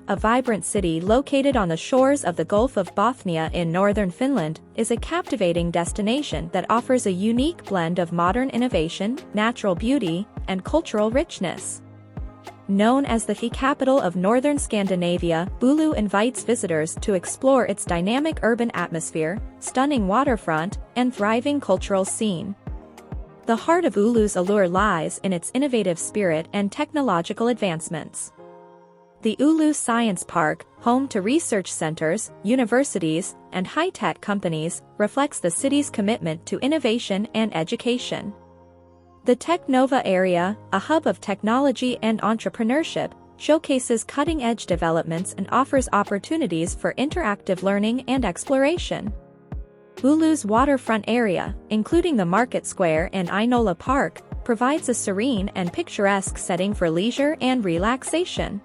a vibrant city located on the shores of the Gulf of Bothnia in northern Finland, is a captivating destination that offers a unique blend of modern innovation, natural beauty, and cultural richness. Known as the capital of northern Scandinavia, Oulu invites visitors to explore its dynamic urban atmosphere, stunning waterfront, and thriving cultural scene. The heart of Oulu's allure lies in its innovative spirit and technological advancements. The Oulu Science Park, home to research centers, universities, and high-tech companies, reflects the city's commitment to innovation and education. The Technova area, a hub of technology and entrepreneurship, showcases cutting-edge developments and offers opportunities for interactive learning and exploration. Oulu's waterfront area, including the Market Square and Ainola Park, provides a serene and picturesque setting for leisure and relaxation.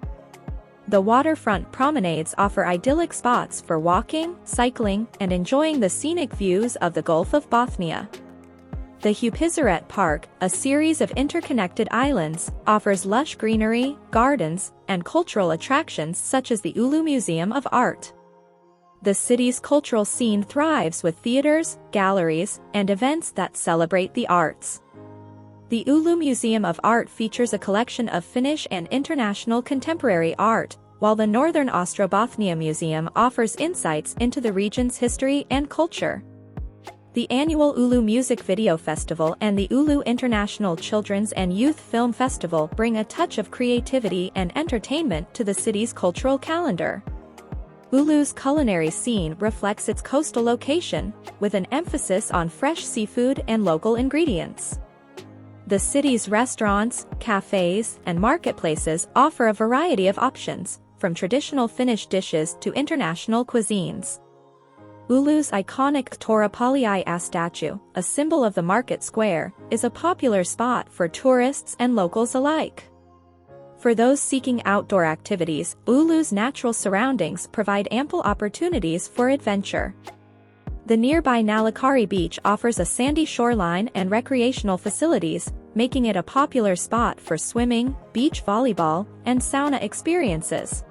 The waterfront promenades offer idyllic spots for walking, cycling, and enjoying the scenic views of the Gulf of Bothnia. The Hupisaret Park, a series of interconnected islands, offers lush greenery, gardens, and cultural attractions such as the Oulu Museum of Art. The city's cultural scene thrives with theaters, galleries, and events that celebrate the arts. The Oulu Museum of Art features a collection of Finnish and international contemporary art, while the Northern Ostrobothnia Museum offers insights into the region's history and culture. The annual Oulu Music Video Festival and the Oulu International Children's and Youth Film Festival bring a touch of creativity and entertainment to the city's cultural calendar. Oulu's culinary scene reflects its coastal location, with an emphasis on fresh seafood and local ingredients. The city's restaurants, cafes, and marketplaces offer a variety of options, from traditional Finnish dishes to international cuisines. Oulu's iconic Touroopi statue, a symbol of the market square, is a popular spot for tourists and locals alike. For those seeking outdoor activities, Oulu's natural surroundings provide ample opportunities for adventure. The nearby Nalakari beach offers a sandy shoreline and recreational facilities, making it a popular spot for swimming, beach volleyball, and sauna experiences.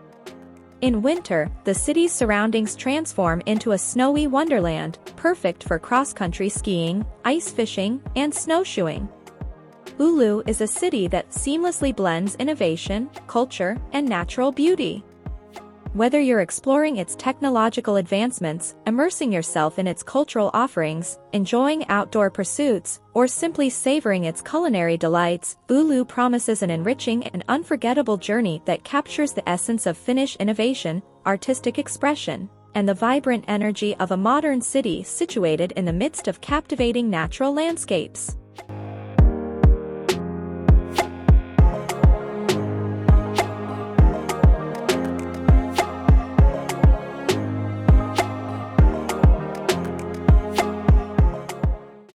In winter, the city's surroundings transform into a snowy wonderland, perfect for cross-country skiing, ice fishing, and snowshoeing. Oulu is a city that seamlessly blends innovation, culture, and natural beauty. Whether you're exploring its technological advancements, immersing yourself in its cultural offerings, enjoying outdoor pursuits, or simply savoring its culinary delights, Oulu promises an enriching and unforgettable journey that captures the essence of Finnish innovation, artistic expression, and the vibrant energy of a modern city situated in the midst of captivating natural landscapes.